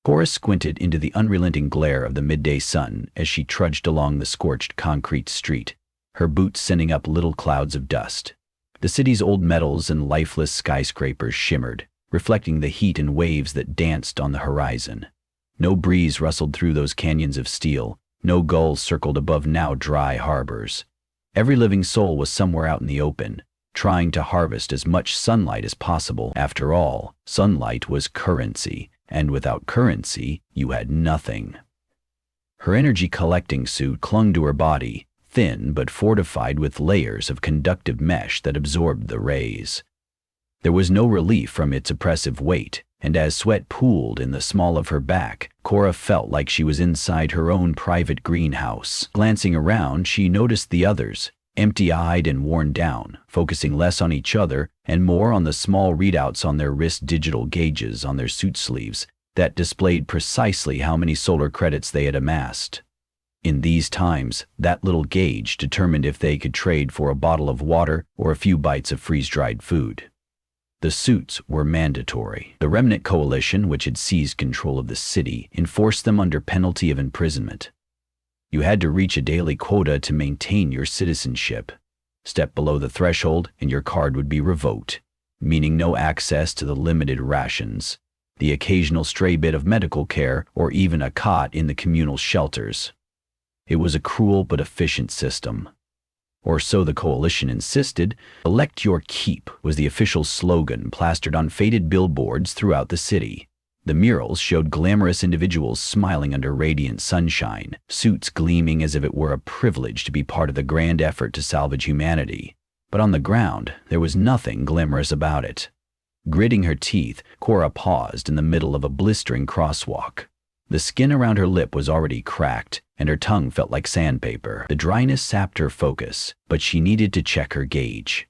Cora squinted into the unrelenting glare of the midday sun as she trudged along the scorched concrete street, her boots sending up little clouds of dust. The city's old metals and lifeless skyscrapers shimmered, reflecting the heat and waves that danced on the horizon. No breeze rustled through those canyons of steel, no gulls circled above now dry harbors. Every living soul was somewhere out in the open, trying to harvest as much sunlight as possible. After all, sunlight was currency, and without currency, you had nothing. Her energy-collecting suit clung to her body, thin but fortified with layers of conductive mesh that absorbed the rays. There was no relief from its oppressive weight, and as sweat pooled in the small of her back, Cora felt like she was inside her own private greenhouse. Glancing around, she noticed the others, empty-eyed and worn down, focusing less on each other and more on the small readouts on their wrist digital gauges on their suit sleeves that displayed precisely how many solar credits they had amassed. In these times, that little gauge determined if they could trade for a bottle of water or a few bites of freeze-dried food. The suits were mandatory. The Remnant Coalition, which had seized control of the city, enforced them under penalty of imprisonment. You had to reach a daily quota to maintain your citizenship. Step below the threshold and your card would be revoked, meaning no access to the limited rations, the occasional stray bit of medical care, or even a cot in the communal shelters. It was a cruel but efficient system. Or so the Coalition insisted. "Elect your keep" was the official slogan plastered on faded billboards throughout the city. The murals showed glamorous individuals smiling under radiant sunshine, suits gleaming as if it were a privilege to be part of the grand effort to salvage humanity. But on the ground, there was nothing glamorous about it. Gritting her teeth, Cora paused in the middle of a blistering crosswalk. The skin around her lip was already cracked, and her tongue felt like sandpaper. The dryness sapped her focus, but she needed to check her gauge.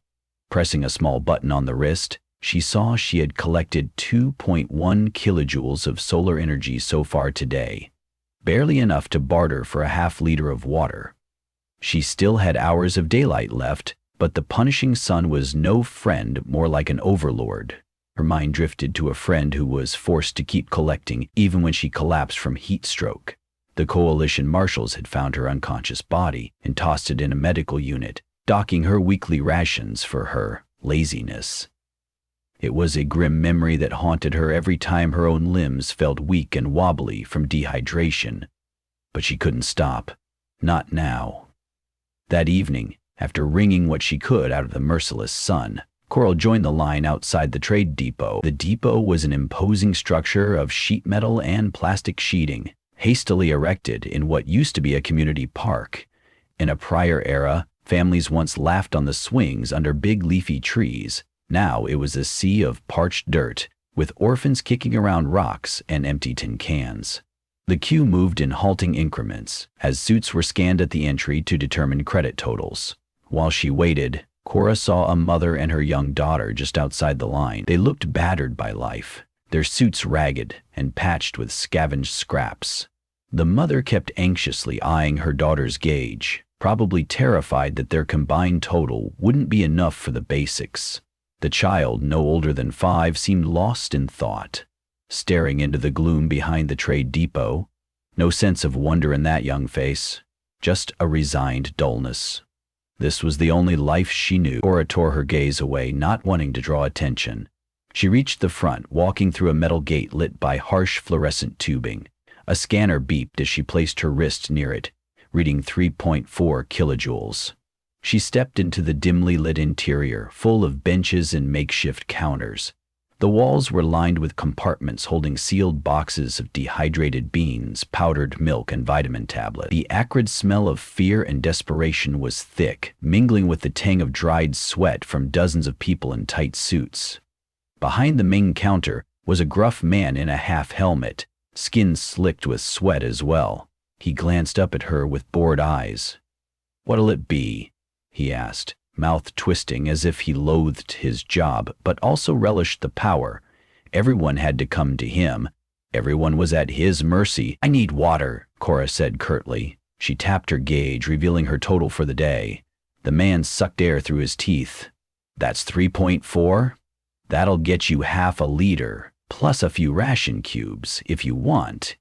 Pressing a small button on the wrist, she saw she had collected 2.1 kilojoules of solar energy so far today, barely enough to barter for a half-liter of water. She still had hours of daylight left, but the punishing sun was no friend, more like an overlord. Her mind drifted to a friend who was forced to keep collecting even when she collapsed from heat stroke. The Coalition marshals had found her unconscious body and tossed it in a medical unit, docking her weekly rations for her laziness. It was a grim memory that haunted her every time her own limbs felt weak and wobbly from dehydration. But she couldn't stop. Not now. That evening, after wringing what she could out of the merciless sun, Coral joined the line outside the trade depot. The depot was an imposing structure of sheet metal and plastic sheeting, hastily erected in what used to be a community park. In a prior era, families once laughed on the swings under big leafy trees. Now it was a sea of parched dirt, with orphans kicking around rocks and empty tin cans. The queue moved in halting increments, as suits were scanned at the entry to determine credit totals. While she waited, Cora saw a mother and her young daughter just outside the line. They looked battered by life, their suits ragged and patched with scavenged scraps. The mother kept anxiously eyeing her daughter's gauge, probably terrified that their combined total wouldn't be enough for the basics. The child, no older than 5, seemed lost in thought, staring into the gloom behind the trade depot. No sense of wonder in that young face, just a resigned dullness. This was the only life she knew. Cora tore her gaze away, not wanting to draw attention. She reached the front, walking through a metal gate lit by harsh fluorescent tubing. A scanner beeped as she placed her wrist near it, reading 3.4 kilojoules. She stepped into the dimly lit interior, full of benches and makeshift counters. The walls were lined with compartments holding sealed boxes of dehydrated beans, powdered milk, and vitamin tablets. The acrid smell of fear and desperation was thick, mingling with the tang of dried sweat from dozens of people in tight suits. Behind the main counter was a gruff man in a half-helmet, skin slicked with sweat as well. He glanced up at her with bored eyes. "What'll it be?" he asked, mouth twisting as if he loathed his job but also relished the power. Everyone had to come to him. Everyone was at his mercy. "I need water," Cora said curtly. She tapped her gauge, revealing her total for the day. The man sucked air through his teeth. "That's 3.4? That'll get you half a liter. plus a few ration cubes, if you want."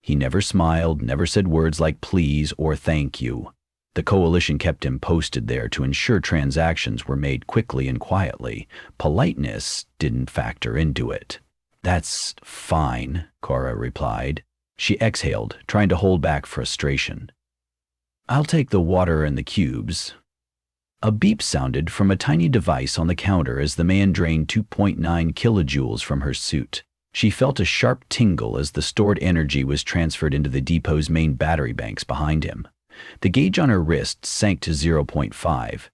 He never smiled, never said words like please or thank you. The coalition kept him posted there to ensure transactions were made quickly and quietly. Politeness didn't factor into it. "That's fine," Cora replied. She exhaled, trying to hold back frustration. "I'll take the water and the cubes." A beep sounded from a tiny device on the counter as the man drained 2.9 kilojoules from her suit. She felt a sharp tingle as the stored energy was transferred into the depot's main battery banks behind him. The gauge on her wrist sank to 0.5.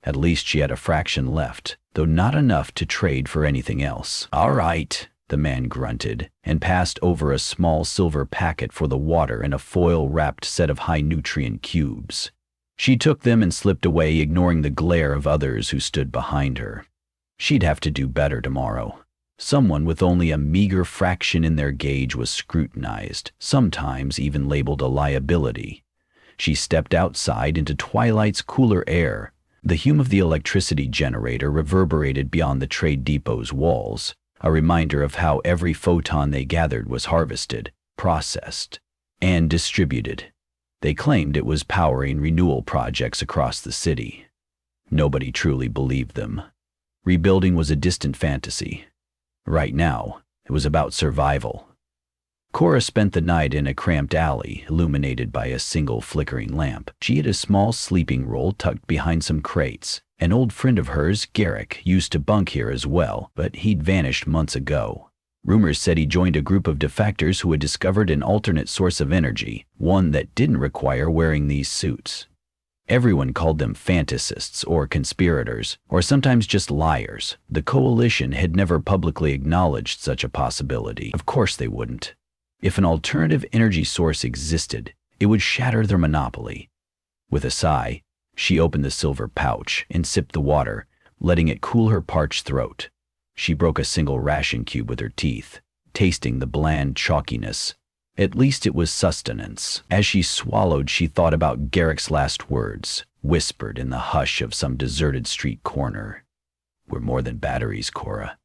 At least she had a fraction left, though not enough to trade for anything else. "All right," the man grunted, and passed over a small silver packet for the water and a foil-wrapped set of high-nutrient cubes. She took them and slipped away, ignoring the glare of others who stood behind her. She'd have to do better tomorrow. Someone with only a meager fraction in their gauge was scrutinized, sometimes even labeled a liability. She stepped outside into twilight's cooler air. The hum of the electricity generator reverberated beyond the trade depot's walls, a reminder of how every photon they gathered was harvested, processed, and distributed. They claimed it was powering renewal projects across the city. Nobody truly believed them. Rebuilding was a distant fantasy. Right now, it was about survival. Cora spent the night in a cramped alley, illuminated by a single flickering lamp. She had a small sleeping roll tucked behind some crates. An old friend of hers, Garrick, used to bunk here as well, but he'd vanished months ago. Rumors said he joined a group of defectors who had discovered an alternate source of energy, one that didn't require wearing these suits. Everyone called them fantasists or conspirators, or sometimes just liars. The coalition had never publicly acknowledged such a possibility. Of course they wouldn't. If an alternative energy source existed, it would shatter their monopoly. With a sigh, she opened the silver pouch and sipped the water, letting it cool her parched throat. She broke a single ration cube with her teeth, tasting the bland chalkiness. At least it was sustenance. As she swallowed, she thought about Garrick's last words, whispered in the hush of some deserted street corner. "We're more than batteries, Cora.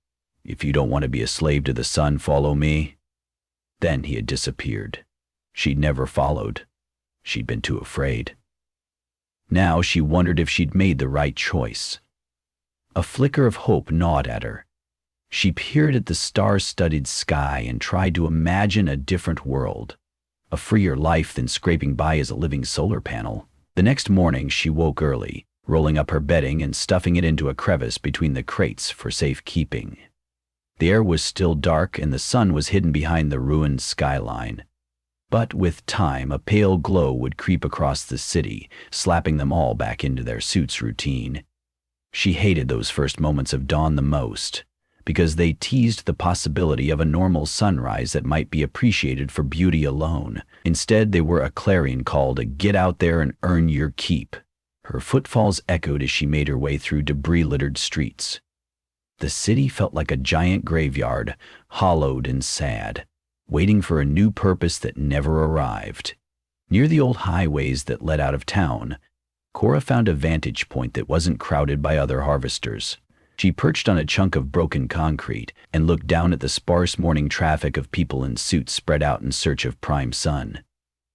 If you don't want to be a slave to the sun, follow me." Then he had disappeared. She'd never followed. She'd been too afraid. Now she wondered if she'd made the right choice. A flicker of hope gnawed at her. She peered at the star-studded sky and tried to imagine a different world, a freer life than scraping by as a living solar panel. The next morning she woke early, rolling up her bedding and stuffing it into a crevice between the crates for safekeeping. The air was still dark and the sun was hidden behind the ruined skyline. But with time, a pale glow would creep across the city, slapping them all back into their suits routine. She hated those first moments of dawn the most, because they teased the possibility of a normal sunrise that might be appreciated for beauty alone. Instead, they were a clarion call to get out there and earn your keep. Her footfalls echoed as she made her way through debris-littered streets. The city felt like a giant graveyard, hollowed and sad, waiting for a new purpose that never arrived. Near the old highways that led out of town, Cora found a vantage point that wasn't crowded by other harvesters. She perched on a chunk of broken concrete and looked down at the sparse morning traffic of people in suits spread out in search of prime sun.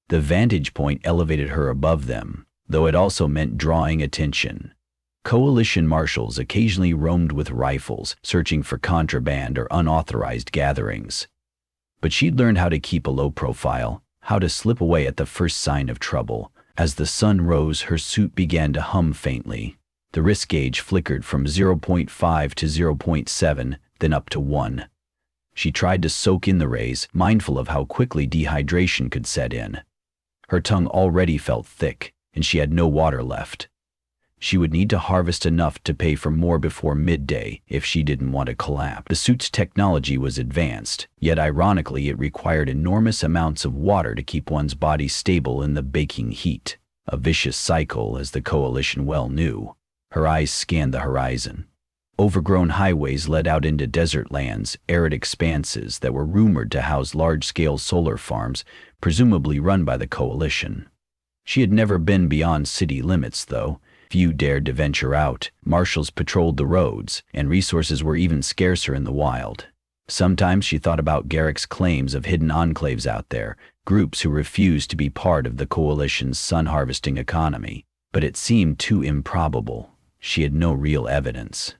The vantage point elevated her above them, though it also meant drawing attention. Coalition marshals occasionally roamed with rifles, searching for contraband or unauthorized gatherings. But she'd learned how to keep a low profile, how to slip away at the first sign of trouble. As the sun rose, her suit began to hum faintly. The risk gauge flickered from 0.5 to 0.7, then up to 1. She tried to soak in the rays, mindful of how quickly dehydration could set in. Her tongue already felt thick, and she had no water left. She would need to harvest enough to pay for more before midday if she didn't want to collapse. The suit's technology was advanced, yet ironically it required enormous amounts of water to keep one's body stable in the baking heat. A vicious cycle, as the coalition well knew. Her eyes scanned the horizon. Overgrown highways led out into desert lands, arid expanses that were rumored to house large-scale solar farms, presumably run by the coalition. She had never been beyond city limits, though. Few dared to venture out. Marshals patrolled the roads, and resources were even scarcer in the wild. Sometimes she thought about Garrick's claims of hidden enclaves out there, groups who refused to be part of the coalition's sun-harvesting economy, but it seemed too improbable. She had no real evidence.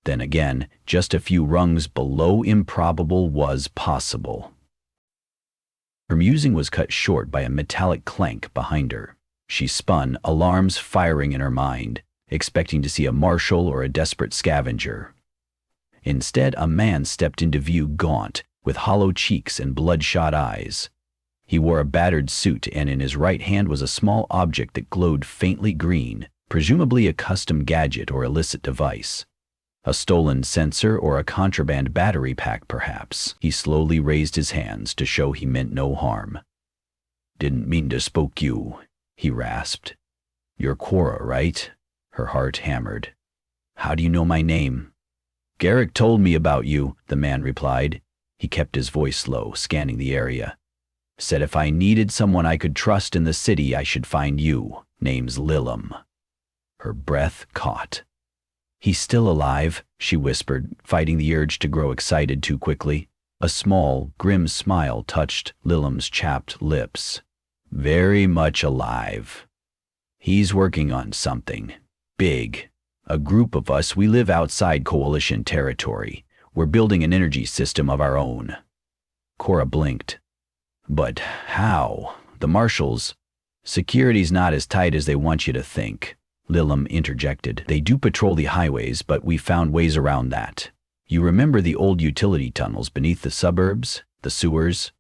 Then again, just a few rungs below improbable was possible. Her musing was cut short by a metallic clank behind her. She spun, alarms firing in her mind, expecting to see a marshal or a desperate scavenger. Instead, a man stepped into view, gaunt, with hollow cheeks and bloodshot eyes. He wore a battered suit, and in his right hand was a small object that glowed faintly green, presumably a custom gadget or illicit device. A stolen sensor or a contraband battery pack, perhaps. He slowly raised his hands to show he meant no harm. "Didn't mean to spook you," he rasped. "You're Cora, right?" Her heart hammered. "How do you know my name?" "Garrick told me about you," the man replied. He kept his voice low, scanning the area. "Said if I needed someone I could trust in the city, I should find you. Name's Lilum." Her breath caught. "He's still alive," she whispered, fighting the urge to grow excited too quickly. A small, grim smile touched Lilum's chapped lips. "Very much alive. He's working on something big. A group of us, we live outside Coalition territory. We're building an energy system of our own." Cora blinked. "But how? The marshals?" "Security's not as tight as they want you to think," Lilum interjected. "They do patrol the highways, but we found ways around that. You remember the old utility tunnels beneath the suburbs, the sewers?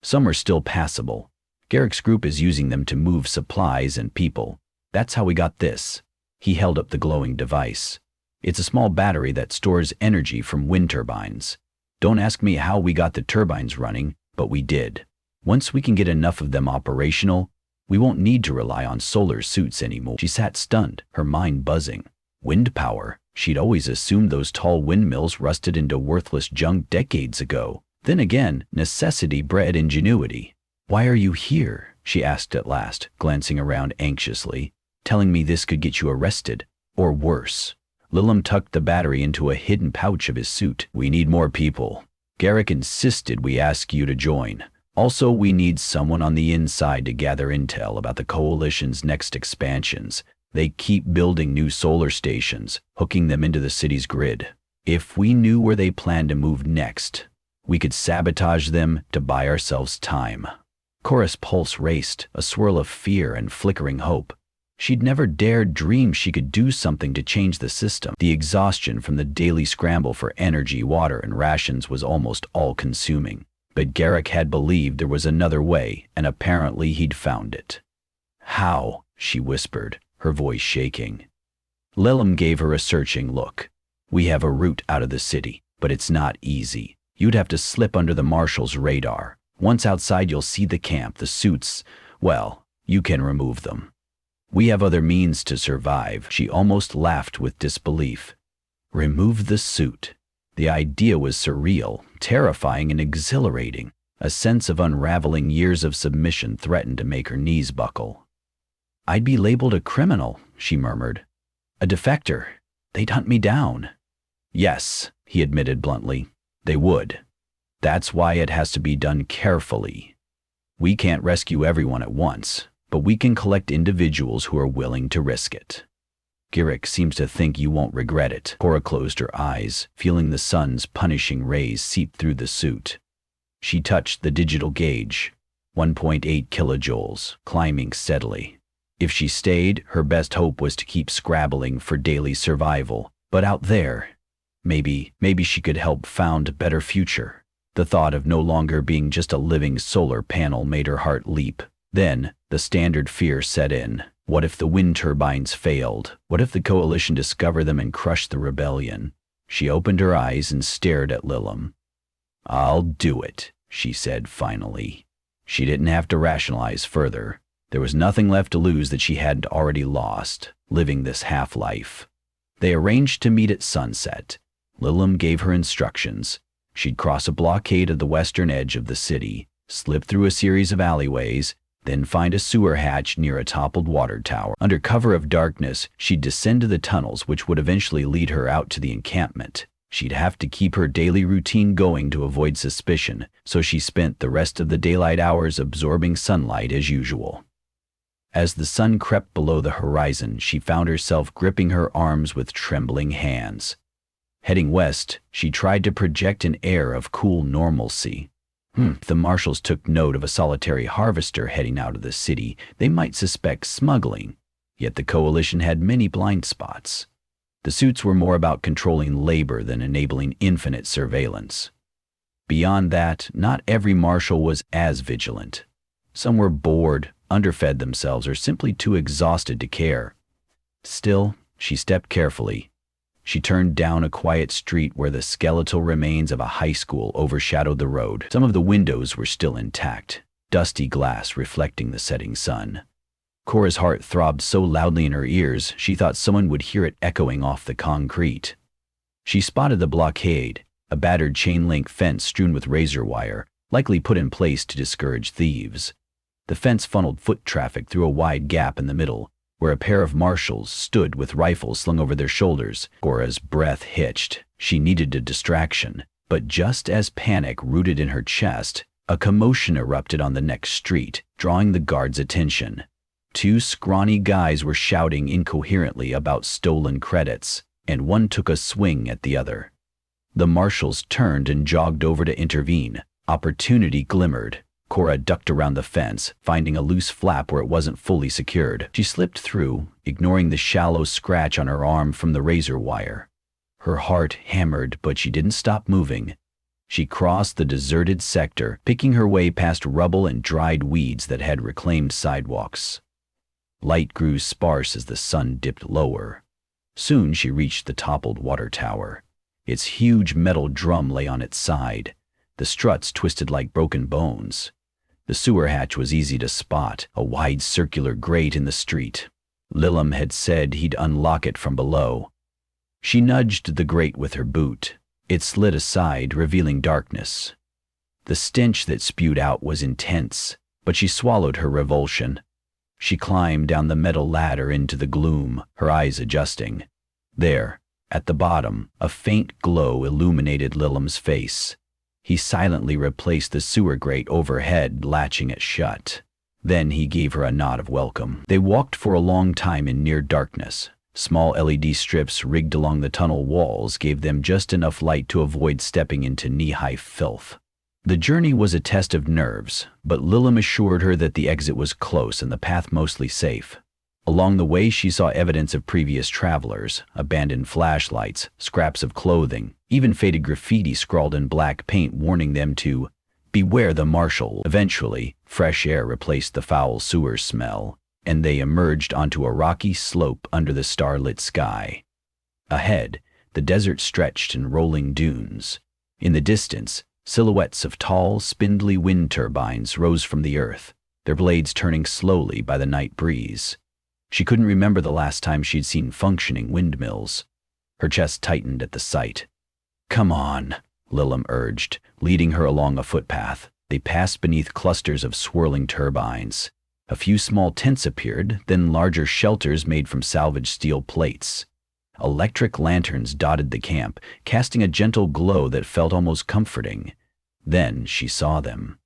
Some are still passable. Garrick's group is using them to move supplies and people. That's how we got this." He held up the glowing device. "It's a small battery that stores energy from wind turbines. Don't ask me how we got the turbines running, but we did. Once we can get enough of them operational, we won't need to rely on solar suits anymore." She sat stunned, her mind buzzing. Wind power? She'd always assumed those tall windmills rusted into worthless junk decades ago. Then again, necessity bred ingenuity. "Why are you here?" she asked at last, glancing around anxiously. "Telling me this could get you arrested, or worse." Lilum tucked the battery into a hidden pouch of his suit. "We need more people. Garrick insisted we ask you to join. Also, we need someone on the inside to gather intel about the Coalition's next expansions. They keep building new solar stations, hooking them into the city's grid. If we knew where they plan to move next, we could sabotage them to buy ourselves time." Cora's pulse raced, a swirl of fear and flickering hope. She'd never dared dream she could do something to change the system. The exhaustion from the daily scramble for energy, water, and rations was almost all-consuming. But Garrick had believed there was another way, and apparently he'd found it. "How?" she whispered, her voice shaking. Lilum gave her a searching look. "We have a route out of the city, but it's not easy. You'd have to slip under the marshal's radar. Once outside, you'll see the camp, the suits. Well, you can remove them. We have other means to survive." She almost laughed with disbelief. Remove the suit. The idea was surreal, terrifying, and exhilarating. A sense of unraveling years of submission threatened to make her knees buckle. "I'd be labeled a criminal," she murmured. "A defector. They'd hunt me down." "Yes," he admitted bluntly. "They would. That's why it has to be done carefully. We can't rescue everyone at once, but we can collect individuals who are willing to risk it. Garrick seems to think you won't regret it." Cora closed her eyes, feeling the sun's punishing rays seep through the suit. She touched the digital gauge, 1.8 kilojoules, climbing steadily. If she stayed, her best hope was to keep scrabbling for daily survival. But out there, maybe she could help found a better future. The thought of no longer being just a living solar panel made her heart leap. Then, the standard fear set in. What if the wind turbines failed? What if the Coalition discovered them and crushed the rebellion? She opened her eyes and stared at Lilum. "I'll do it," she said finally. She didn't have to rationalize further. There was nothing left to lose that she hadn't already lost, living this half-life. They arranged to meet at sunset. Lilum gave her instructions. She'd cross a blockade of the western edge of the city, slip through a series of alleyways, then find a sewer hatch near a toppled water tower. Under cover of darkness, she'd descend to the tunnels which would eventually lead her out to the encampment. She'd have to keep her daily routine going to avoid suspicion, so she spent the rest of the daylight hours absorbing sunlight as usual. As the sun crept below the horizon, she found herself gripping her arms with trembling hands. Heading west, she tried to project an air of cool normalcy. If the marshals took note of a solitary harvester heading out of the city, they might suspect smuggling. Yet the coalition had many blind spots. The suits were more about controlling labor than enabling infinite surveillance. Beyond that, not every marshal was as vigilant. Some were bored, underfed themselves, or simply too exhausted to care. Still, she stepped carefully. She turned down a quiet street where the skeletal remains of a high school overshadowed the road. Some of the windows were still intact, dusty glass reflecting the setting sun. Cora's heart throbbed so loudly in her ears, she thought someone would hear it echoing off the concrete. She spotted the blockade, a battered chain-link fence strewn with razor wire, likely put in place to discourage thieves. The fence funneled foot traffic through a wide gap in the middle, where a pair of marshals stood with rifles slung over their shoulders. Cora's breath hitched. She needed a distraction, but just as panic rooted in her chest, a commotion erupted on the next street, drawing the guards' attention. Two scrawny guys were shouting incoherently about stolen credits, and one took a swing at the other. The marshals turned and jogged over to intervene. Opportunity glimmered. Cora ducked around the fence, finding a loose flap where it wasn't fully secured. She slipped through, ignoring the shallow scratch on her arm from the razor wire. Her heart hammered, but she didn't stop moving. She crossed the deserted sector, picking her way past rubble and dried weeds that had reclaimed sidewalks. Light grew sparse as the sun dipped lower. Soon she reached the toppled water tower. Its huge metal drum lay on its side, the struts twisted like broken bones. The sewer hatch was easy to spot, a wide circular grate in the street. Lilim had said he'd unlock it from below. She nudged the grate with her boot. It slid aside, revealing darkness. The stench that spewed out was intense, but she swallowed her revulsion. She climbed down the metal ladder into the gloom, her eyes adjusting. There, at the bottom, a faint glow illuminated Lilim's face. He silently replaced the sewer grate overhead, latching it shut. Then he gave her a nod of welcome. They walked for a long time in near darkness. Small LED strips rigged along the tunnel walls gave them just enough light to avoid stepping into knee-high filth. The journey was a test of nerves, but Lilim assured her that the exit was close and the path mostly safe. Along the way, she saw evidence of previous travelers, abandoned flashlights, scraps of clothing, even faded graffiti scrawled in black paint warning them to beware the marshal. Eventually, fresh air replaced the foul sewer smell, and they emerged onto a rocky slope under the starlit sky. Ahead, the desert stretched in rolling dunes. In the distance, silhouettes of tall, spindly wind turbines rose from the earth, their blades turning slowly by the night breeze. She couldn't remember the last time she'd seen functioning windmills. Her chest tightened at the sight. "Come on," Lilim urged, leading her along a footpath. They passed beneath clusters of swirling turbines. A few small tents appeared, then larger shelters made from salvaged steel plates. Electric lanterns dotted the camp, casting a gentle glow that felt almost comforting. Then she saw them.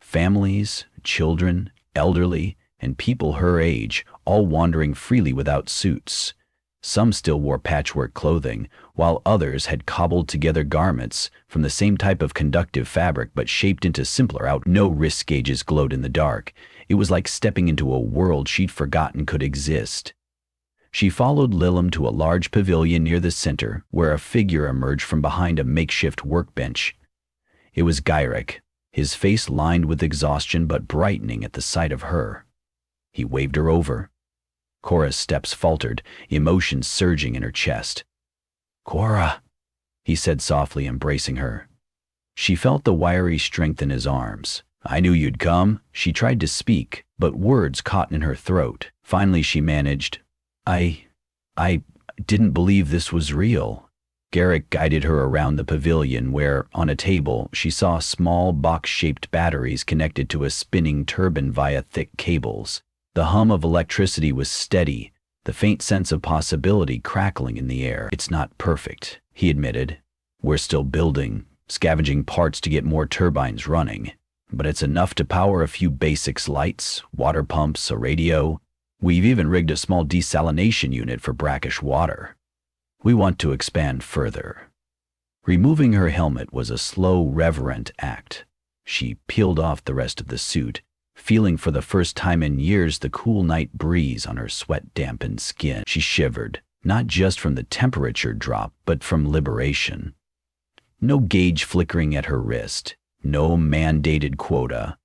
Families, children, elderly, and people her age, all wandering freely without suits. Some still wore patchwork clothing, while others had cobbled together garments from the same type of conductive fabric but shaped into simpler out. No wrist gauges glowed in the dark. It was like stepping into a world she'd forgotten could exist. She followed Lilim to a large pavilion near the center, where a figure emerged from behind a makeshift workbench. It was Gyrick, his face lined with exhaustion but brightening at the sight of her. He waved her over. Cora's steps faltered, emotion surging in her chest. "Cora," he said softly, embracing her. She felt the wiry strength in his arms. "I knew you'd come." She tried to speak, but words caught in her throat. Finally she managed, I didn't believe this was real." Garrick guided her around the pavilion where, on a table, she saw small box-shaped batteries connected to a spinning turbine via thick cables. The hum of electricity was steady, the faint sense of possibility crackling in the air. "It's not perfect," he admitted, We're still building, scavenging parts to get more turbines running, but it's enough to power a few basics: lights, water pumps, a radio. We've even rigged a small desalination unit for brackish water. We want to expand further." Removing her helmet was a slow, reverent act. She peeled off the rest of the suit, feeling for the first time in years the cool night breeze on her sweat-dampened skin. She shivered, not just from the temperature drop, but from liberation. No gauge flickering at her wrist, no mandated quota.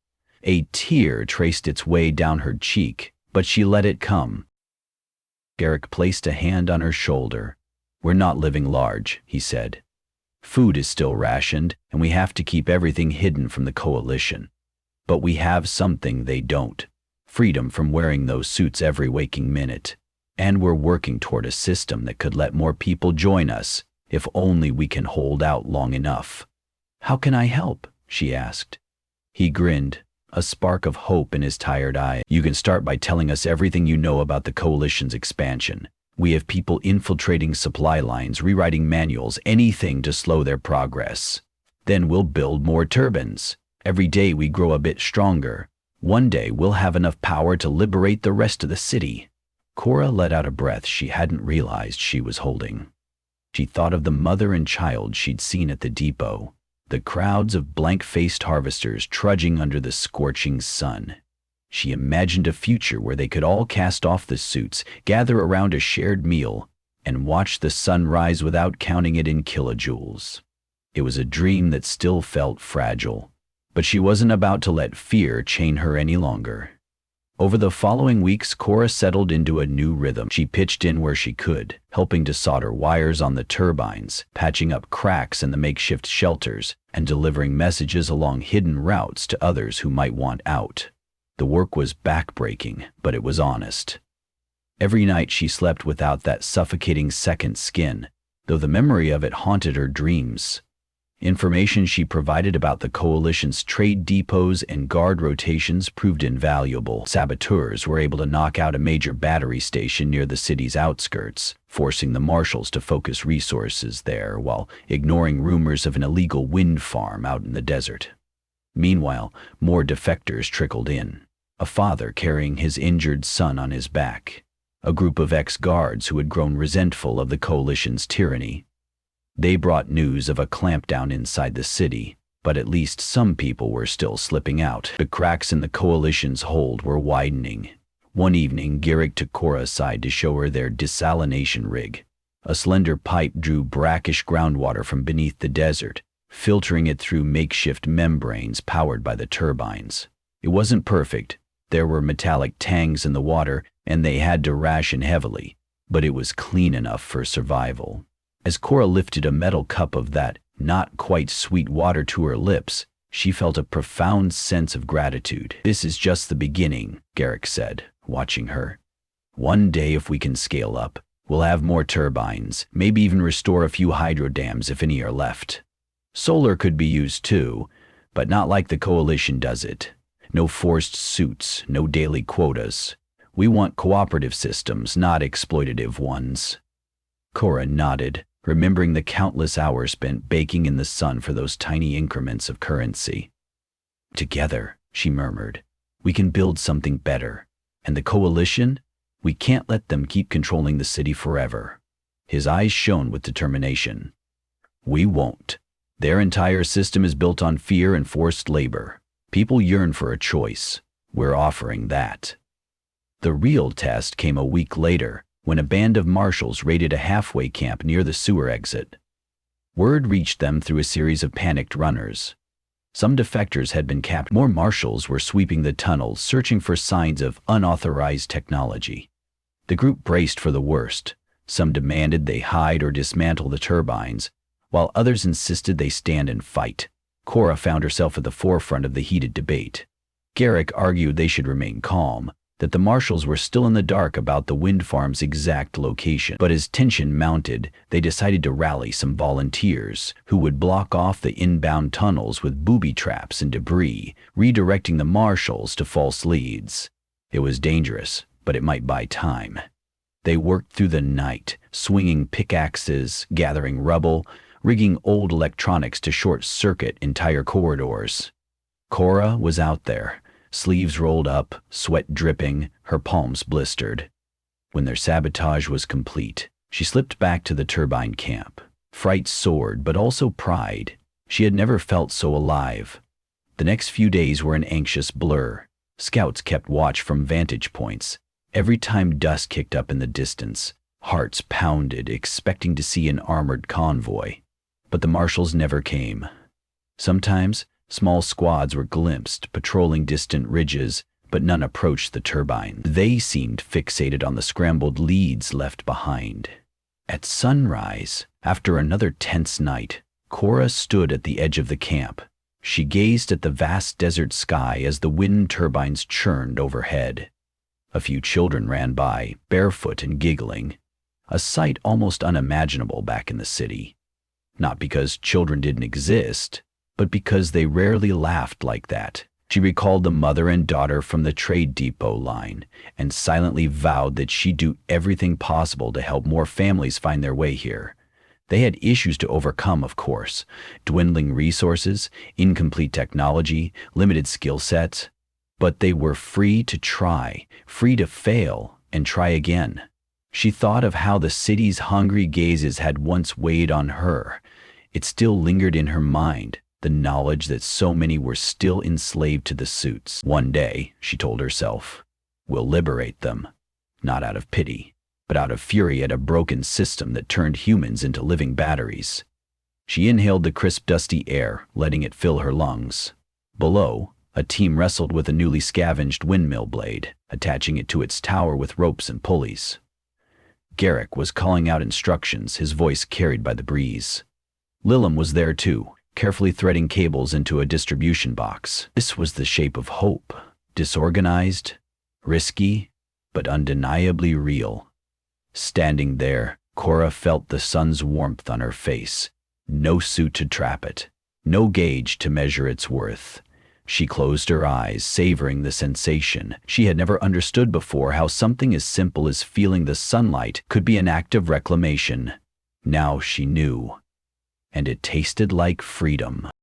A tear traced its way down her cheek, but she let it come. Garrick placed a hand on her shoulder. "We're not living large," he said. "Food is still rationed, and we have to keep everything hidden from the Coalition. But we have something they don't: freedom from wearing those suits every waking minute. And we're working toward a system that could let more people join us, if only we can hold out long enough." "How can I help?" she asked. He grinned, a spark of hope in his tired eye. "You can start by telling us everything you know about the Coalition's expansion. We have people infiltrating supply lines, rewriting manuals, anything to slow their progress. Then we'll build more turbines. Every day we grow a bit stronger. One day we'll have enough power to liberate the rest of the city." Cora let out a breath she hadn't realized she was holding. She thought of the mother and child she'd seen at the depot, the crowds of blank-faced harvesters trudging under the scorching sun. She imagined a future where they could all cast off the suits, gather around a shared meal, and watch the sun rise without counting it in kilojoules. It was a dream that still felt fragile, but she wasn't about to let fear chain her any longer. Over the following weeks, Cora settled into a new rhythm. She pitched in where she could, helping to solder wires on the turbines, patching up cracks in the makeshift shelters, and delivering messages along hidden routes to others who might want out. The work was backbreaking, but it was honest. Every night she slept without that suffocating second skin, though the memory of it haunted her dreams. Information she provided about the Coalition's trade depots and guard rotations proved invaluable. Saboteurs were able to knock out a major battery station near the city's outskirts, forcing the marshals to focus resources there while ignoring rumors of an illegal wind farm out in the desert. Meanwhile, more defectors trickled in. A father carrying his injured son on his back. A group of ex-guards who had grown resentful of the Coalition's tyranny. They brought news of a clampdown inside the city, but at least some people were still slipping out. The cracks in the Coalition's hold were widening. One evening, Garrick took Cora aside to show her their desalination rig. A slender pipe drew brackish groundwater from beneath the desert, filtering it through makeshift membranes powered by the turbines. It wasn't perfect. There were metallic tangs in the water, and they had to ration heavily, but it was clean enough for survival. As Cora lifted a metal cup of that not-quite-sweet water to her lips, she felt a profound sense of gratitude. "This is just the beginning," Garrick said, watching her. "One day, if we can scale up, we'll have more turbines, maybe even restore a few hydro dams if any are left. Solar could be used too, but not like the Coalition does it. No forced suits, no daily quotas. We want cooperative systems, not exploitative ones." Cora nodded, remembering the countless hours spent baking in the sun for those tiny increments of currency. "Together," she murmured, "we can build something better. And the Coalition? We can't let them keep controlling the city forever." His eyes shone with determination. "We won't. Their entire system is built on fear and forced labor. People yearn for a choice. We're offering that." The real test came a week later, when a band of marshals raided a halfway camp near the sewer exit. Word reached them through a series of panicked runners. Some defectors had been captured. More marshals were sweeping the tunnels, searching for signs of unauthorized technology. The group braced for the worst. Some demanded they hide or dismantle the turbines, while others insisted they stand and fight. Cora found herself at the forefront of the heated debate. Garrick argued they should remain calm, that the marshals were still in the dark about the wind farm's exact location. But as tension mounted, they decided to rally some volunteers who would block off the inbound tunnels with booby traps and debris, redirecting the marshals to false leads. It was dangerous, but it might buy time. They worked through the night, swinging pickaxes, gathering rubble, rigging old electronics to short-circuit entire corridors. Cora was out there, sleeves rolled up, sweat dripping, her palms blistered. When their sabotage was complete, she slipped back to the turbine camp. Fright soared, but also pride. She had never felt so alive. The next few days were an anxious blur. Scouts kept watch from vantage points. Every time dust kicked up in the distance, hearts pounded, expecting to see an armored convoy. But the marshals never came. Sometimes, small squads were glimpsed, patrolling distant ridges, but none approached the turbine. They seemed fixated on the scrambled leads left behind. At sunrise, after another tense night, Cora stood at the edge of the camp. She gazed at the vast desert sky as the wind turbines churned overhead. A few children ran by, barefoot and giggling, a sight almost unimaginable back in the city. Not because children didn't exist, but because they rarely laughed like that. She recalled the mother and daughter from the trade depot line and silently vowed that she'd do everything possible to help more families find their way here. They had issues to overcome, of course: dwindling resources, incomplete technology, limited skill sets. But they were free to try, free to fail, and try again. She thought of how the city's hungry gazes had once weighed on her. It still lingered in her mind, the knowledge that so many were still enslaved to the suits. One day, she told herself, we'll liberate them, not out of pity, but out of fury at a broken system that turned humans into living batteries. She inhaled the crisp, dusty air, letting it fill her lungs. Below, a team wrestled with a newly scavenged windmill blade, attaching it to its tower with ropes and pulleys. Garrick was calling out instructions, his voice carried by the breeze. Lilum was there too, carefully threading cables into a distribution box. This was the shape of hope, disorganized, risky, but undeniably real. Standing there, Cora felt the sun's warmth on her face. No suit to trap it, no gauge to measure its worth. She closed her eyes, savoring the sensation. She had never understood before how something as simple as feeling the sunlight could be an act of reclamation. Now she knew. And it tasted like freedom.